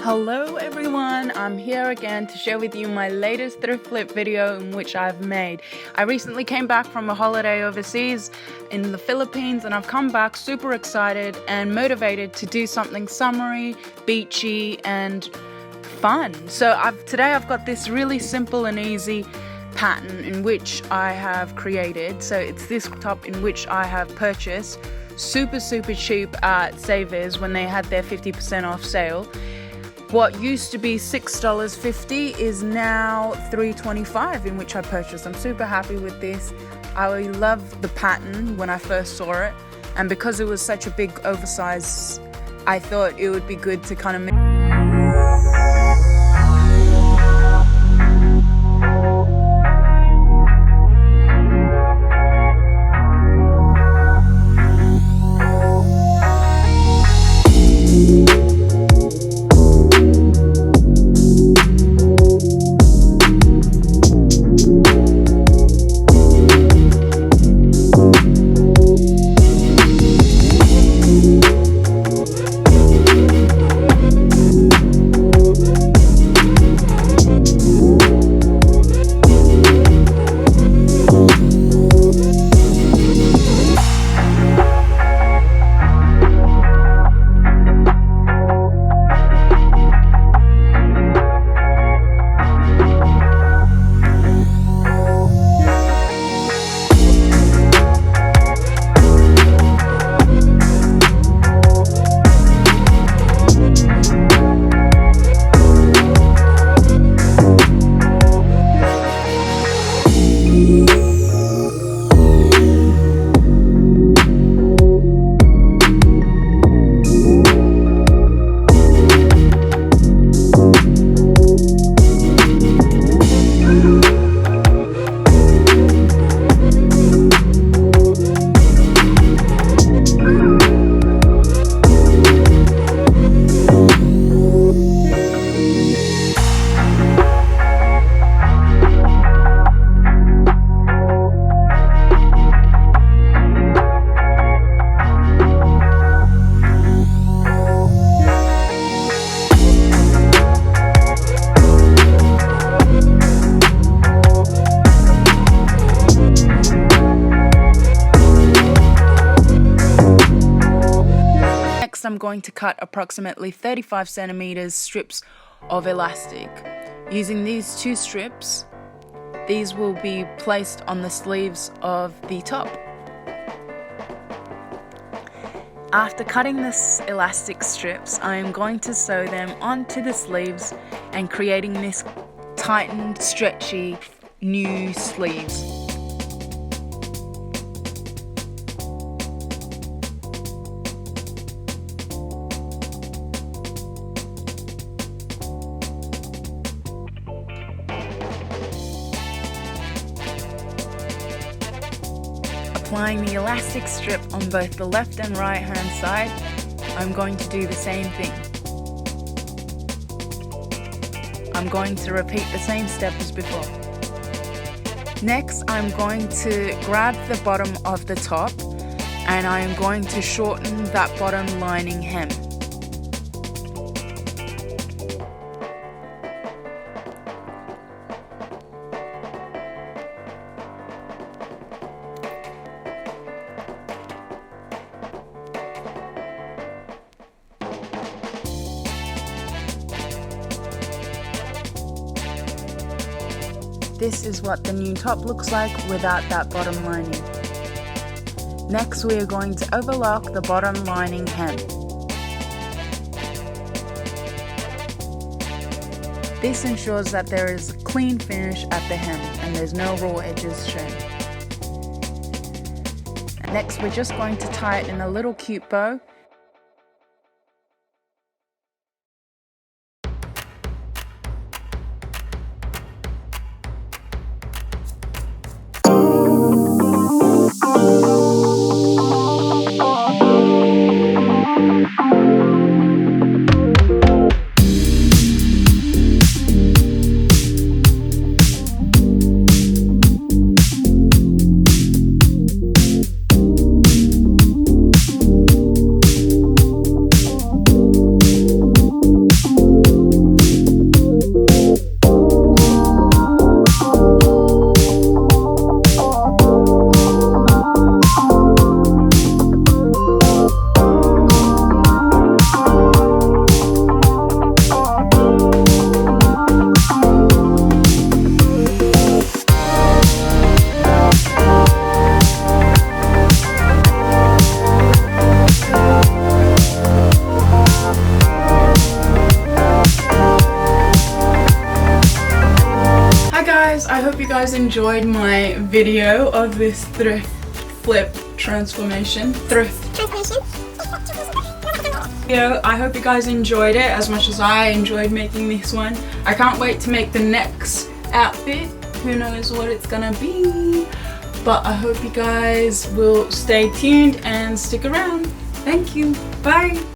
Hello everyone, I'm here again to share with you my latest thrift flip video in which I've made. I recently came back from a holiday overseas in the Philippines and I've come back super excited and motivated to do something summery, beachy and fun. So today I've got this really simple and easy pattern in which I have created. So it's this top in which I have purchased super cheap at Savers when they had their 50% off sale. What used to be $6.50 is now $3.25 in which I purchased. I'm super happy with this. I loved the pattern when I first saw it, and because it was such a big oversize, I thought it would be good to kind of make I'm going to cut approximately 35 centimeters strips of elastic. Using these two strips, these will be placed on the sleeves of the top. After cutting this elastic strips, I am going to sew them onto the sleeves and creating this tightened, stretchy new sleeves. Applying the elastic strip on both the left and right hand side, I'm going to do the same thing. I'm going to repeat the same step as before. Next, I'm going to grab the bottom of the top and I am going to shorten that bottom lining hem. This is what the new top looks like without that bottom lining. Next, we are going to overlock the bottom lining hem. This ensures that there is a clean finish at the hem and there's no raw edges shown. Next, we're just going to tie it in a little cute bow. you guys enjoyed my video of this thrift flip transformation. I hope you guys enjoyed it as much as I enjoyed making this one. I can't wait to make the next outfit. Who knows what it's gonna be, but I hope you guys will stay tuned and stick around. Thank you. Bye.